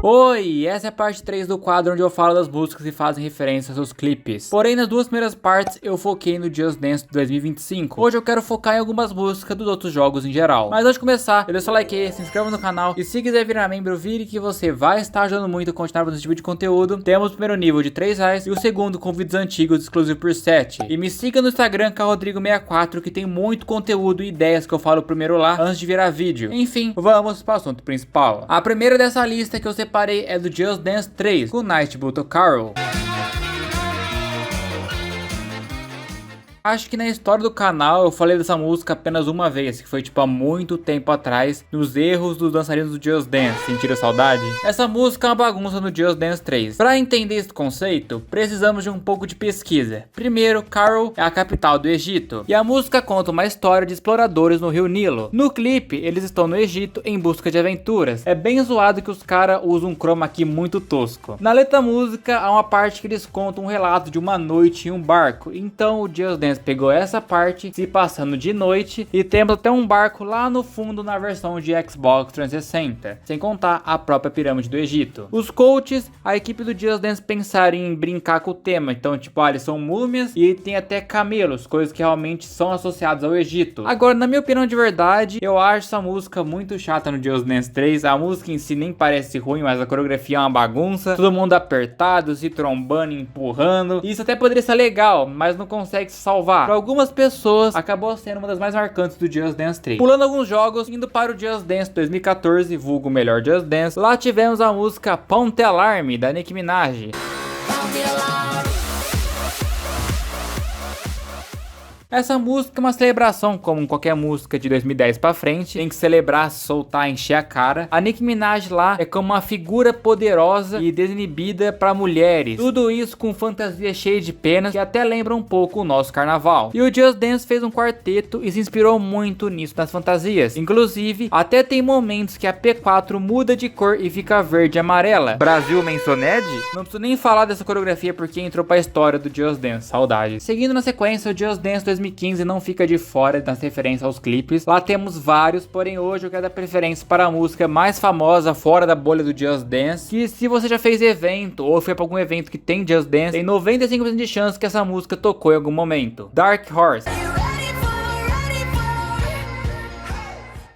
Oi, essa é a parte 3 do quadro onde eu falo das músicas que fazem referência aos seus clipes. Porém, nas duas primeiras partes eu foquei no Just Dance 2025. Hoje eu quero focar em algumas músicas dos outros jogos em geral. Mas antes de começar, deixa o like aí, se inscreva no canal e se quiser virar membro, vire que você vai estar ajudando muito a continuar com esse tipo de conteúdo. Temos o primeiro nível de R$3 e o segundo com vídeos antigos exclusivos por 7. E me siga no Instagram, Rodrigo64, que tem muito conteúdo e ideias que eu falo primeiro lá antes de virar vídeo. Enfim, vamos para o assunto principal. A primeira dessa lista que eu separei é do Just Dance 3, com Night Buto Carol. Acho que na história do canal eu falei dessa música apenas uma vez, que foi tipo há muito tempo atrás, nos erros dos dançarinos do Just Dance. Sentiram saudade? Essa música é uma bagunça no Just Dance 3. Para entender esse conceito, precisamos de um pouco de pesquisa. Primeiro, Cairo é a capital do Egito, e a música conta uma história de exploradores no rio Nilo. No clipe, eles estão no Egito em busca de aventuras. É bem zoado que os caras usam um chroma key muito tosco. Na letra da música, há uma parte que eles contam um relato de uma noite em um barco. Então o Just Dance pegou essa parte se passando de noite e temos até um barco lá no fundo na versão de Xbox 360, sem contar a própria pirâmide do Egito. Os coaches, a equipe do Just Dance pensaram em brincar com o tema, então tipo, eles são múmias e tem até camelos, coisas que realmente são associadas ao Egito. Agora, na minha opinião de verdade, eu acho essa música muito chata no Just Dance 3, a música em si nem parece ruim, mas a coreografia é uma bagunça, todo mundo apertado, se trombando, empurrando. Isso até poderia ser legal, mas não consegue se salvar. Para algumas pessoas, acabou sendo uma das mais marcantes do Just Dance 3. Pulando alguns jogos, indo para o Just Dance 2014, vulgo melhor Just Dance, lá tivemos a música Ponte Alarme, da Nicki Minaj. Essa música é uma celebração, como qualquer música de 2010 pra frente, tem que celebrar, soltar, encher a cara. A Nicki Minaj lá é como uma figura poderosa e desinibida pra mulheres. Tudo isso com fantasia cheia de penas, que até lembra um pouco o nosso carnaval. E o Just Dance fez um quarteto e se inspirou muito nisso nas fantasias. Inclusive, até tem momentos que a P4 muda de cor e fica verde e amarela. Brasil Mensoned? Não preciso nem falar dessa coreografia porque entrou pra história do Just Dance, saudade. Seguindo na sequência, o Just Dance 2015 não fica de fora das referências aos clipes. Lá temos vários, porém hoje eu quero dar preferência para a música mais famosa fora da bolha do Just Dance, que se você já fez evento ou foi para algum evento que tem Just Dance, tem 95% de chance que essa música tocou em algum momento. Dark Horse.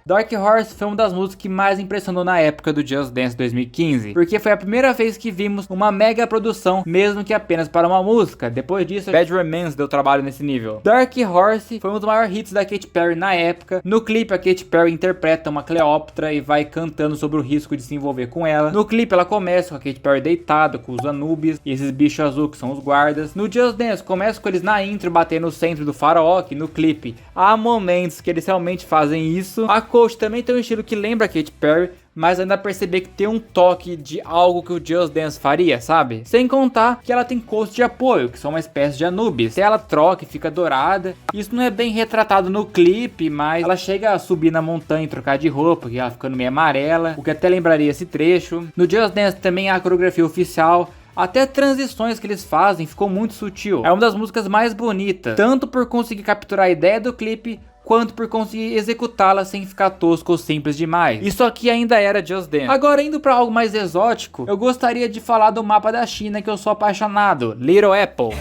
Dark Horse foi uma das músicas que mais impressionou na época do Just Dance 2015, porque foi a primeira vez que vimos uma mega produção, mesmo que apenas para uma música. Depois disso, Bad Romance deu trabalho nesse nível. Dark Horse foi um dos maiores hits da Katy Perry na época. No clipe, a Katy Perry interpreta uma Cleópatra e vai cantando sobre o risco de se envolver com ela. No clipe, ela começa com a Katy Perry deitada, com os Anubis e esses bichos azul que são os guardas. No Just Dance, começa com eles na intro batendo no centro do faraó, que no clipe há momentos que eles realmente fazem isso. A Coach também tem um estilo que lembra a Katy Perry, mas ainda perceber que tem um toque de algo que o Just Dance faria, sabe? Sem contar que ela tem coach de apoio, que são uma espécie de Anubis. Se ela troca e fica dourada, isso não é bem retratado no clipe, mas ela chega a subir na montanha e trocar de roupa, que ela ficando meio amarela, o que até lembraria esse trecho. No Just Dance também há a coreografia oficial. Até transições que eles fazem ficou muito sutil. É uma das músicas mais bonitas, tanto por conseguir capturar a ideia do clipe, quanto por conseguir executá-la sem ficar tosco ou simples demais. Isso aqui ainda era Just Dance. Agora, indo para algo mais exótico, eu gostaria de falar do mapa da China que eu sou apaixonado, Little Apple.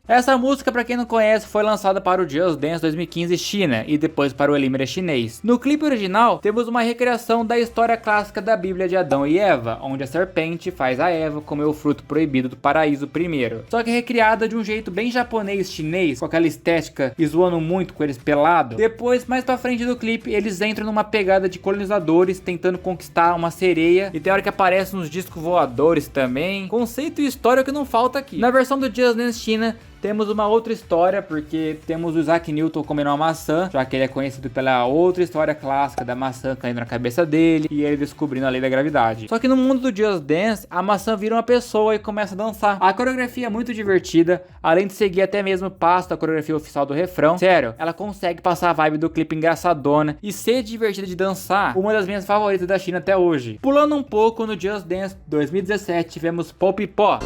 Essa música, pra quem não conhece, foi lançada para o Just Dance 2015 China e depois para o Elímera chinês. No clipe original, temos uma recriação da história clássica da Bíblia de Adão e Eva, onde a serpente faz a Eva comer o fruto proibido do paraíso primeiro. Só que recriada de um jeito bem japonês chinês, com aquela estética e zoando muito com eles pelados. Depois, mais pra frente do clipe, eles entram numa pegada de colonizadores tentando conquistar uma sereia, e tem hora que aparecem uns discos voadores também. Conceito e história que não falta aqui. Na versão do Just Dance China, temos uma outra história, porque temos o Isaac Newton comendo uma maçã, já que ele é conhecido pela outra história clássica da maçã caindo na cabeça dele e ele descobrindo a lei da gravidade. Só que no mundo do Just Dance, a maçã vira uma pessoa e começa a dançar. A coreografia é muito divertida, além de seguir até mesmo o passo da coreografia oficial do refrão. Sério, ela consegue passar a vibe do clipe engraçadona e ser divertida de dançar, uma das minhas favoritas da China até hoje. Pulando um pouco, no Just Dance 2017 tivemos Pop Pop.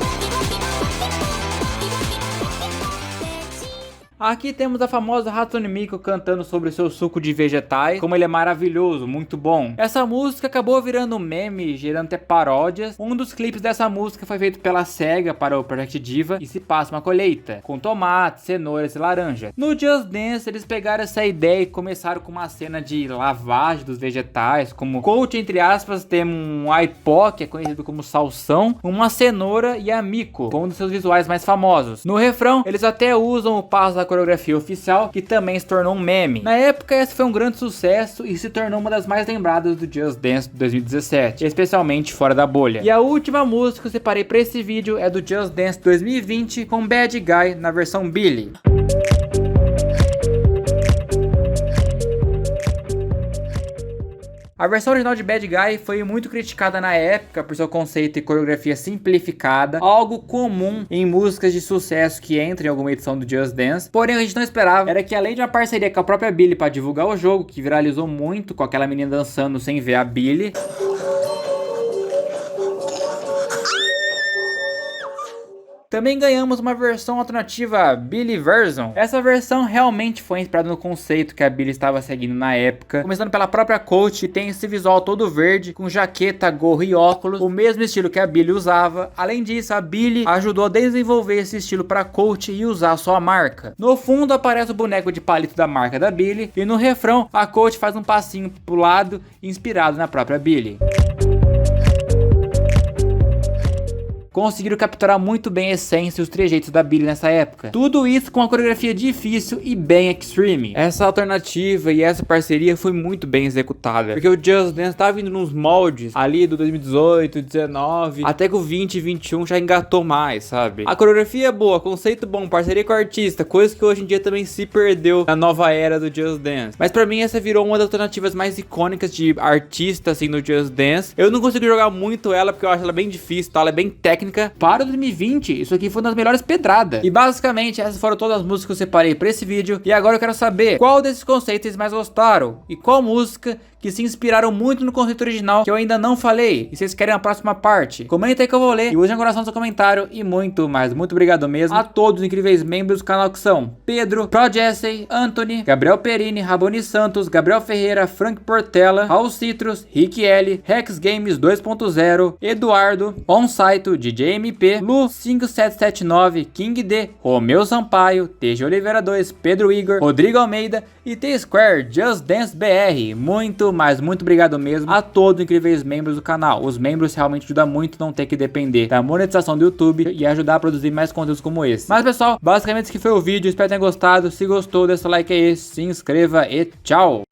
Aqui temos a famosa Hatsune Miku cantando sobre seu suco de vegetais, como ele é maravilhoso, muito bom. Essa música acabou virando um meme, gerando até paródias. Um dos clipes dessa música foi feito pela SEGA para o Project Diva e se passa uma colheita, com tomates, cenouras e laranja. No Just Dance eles pegaram essa ideia e começaram com uma cena de lavagem dos vegetais, como coach entre aspas, tem um Aipó, que é conhecido como salsão, uma cenoura e a Miku, um dos seus visuais mais famosos. No refrão, eles até usam o passo da coreografia oficial, que também se tornou um meme. Na época, esse foi um grande sucesso e se tornou uma das mais lembradas do Just Dance de 2017, especialmente fora da bolha. E a última música que eu separei para esse vídeo é do Just Dance 2020 com Bad Guy na versão Billy. A versão original de Bad Guy foi muito criticada na época por seu conceito e coreografia simplificada, algo comum em músicas de sucesso que entram em alguma edição do Just Dance. Porém, o que a gente não esperava era que, além de uma parceria com a própria Billy para divulgar o jogo, que viralizou muito com aquela menina dançando sem ver a Billy, também ganhamos uma versão alternativa Billy Version. Essa versão realmente foi inspirada no conceito que a Billy estava seguindo na época, começando pela própria coach, que tem esse visual todo verde, com jaqueta, gorro e óculos, o mesmo estilo que a Billy usava. Além disso, a Billy ajudou a desenvolver esse estilo para coach e usar sua marca. No fundo aparece o boneco de palito da marca da Billy, e no refrão a coach faz um passinho pro lado, inspirado na própria Billy. Conseguiram capturar muito bem a essência e os trejeitos da Billy nessa época. Tudo isso com uma coreografia difícil e bem extreme. Essa alternativa e essa parceria foi muito bem executada, porque o Just Dance tava vindo nos moldes ali do 2018, 19, até que o 20 e 21 já engatou mais, sabe? A coreografia é boa, conceito bom, parceria com o artista, coisa que hoje em dia também se perdeu na nova era do Just Dance. Mas pra mim essa virou uma das alternativas mais icônicas de artista assim no Just Dance. Eu não consigo jogar muito ela porque eu acho ela bem difícil, tá? Ela é bem técnica. Para 2020, isso aqui foi uma das melhores pedradas. E basicamente essas foram todas as músicas que eu separei para esse vídeo. E agora eu quero saber qual desses conceitos vocês mais gostaram e qual música que se inspiraram muito no conceito original que eu ainda não falei e vocês querem a próxima parte. Comenta aí que eu vou ler e use no coração seu comentário e muito mais. Muito obrigado mesmo a todos os incríveis membros do canal que são Pedro, Pro Jesse, Anthony, Gabriel Perini, Raboni Santos, Gabriel Ferreira, Frank Portela, Raul Citrus, Rick L, Rex Games 2.0, Eduardo, Onsaito, DJ MP, Lu 5779, King D, Romeu Sampaio, TG Oliveira 2, Pedro Igor, Rodrigo Almeida e T-Square Just Dance BR. Muito obrigado mesmo a todos os incríveis membros do canal. Os membros realmente ajudam muito não ter que depender da monetização do YouTube e ajudar a produzir mais conteúdos como esse. Mas pessoal, basicamente esse que foi o vídeo, espero que tenham gostado. Se gostou, deixa o like aí, se inscreva e tchau!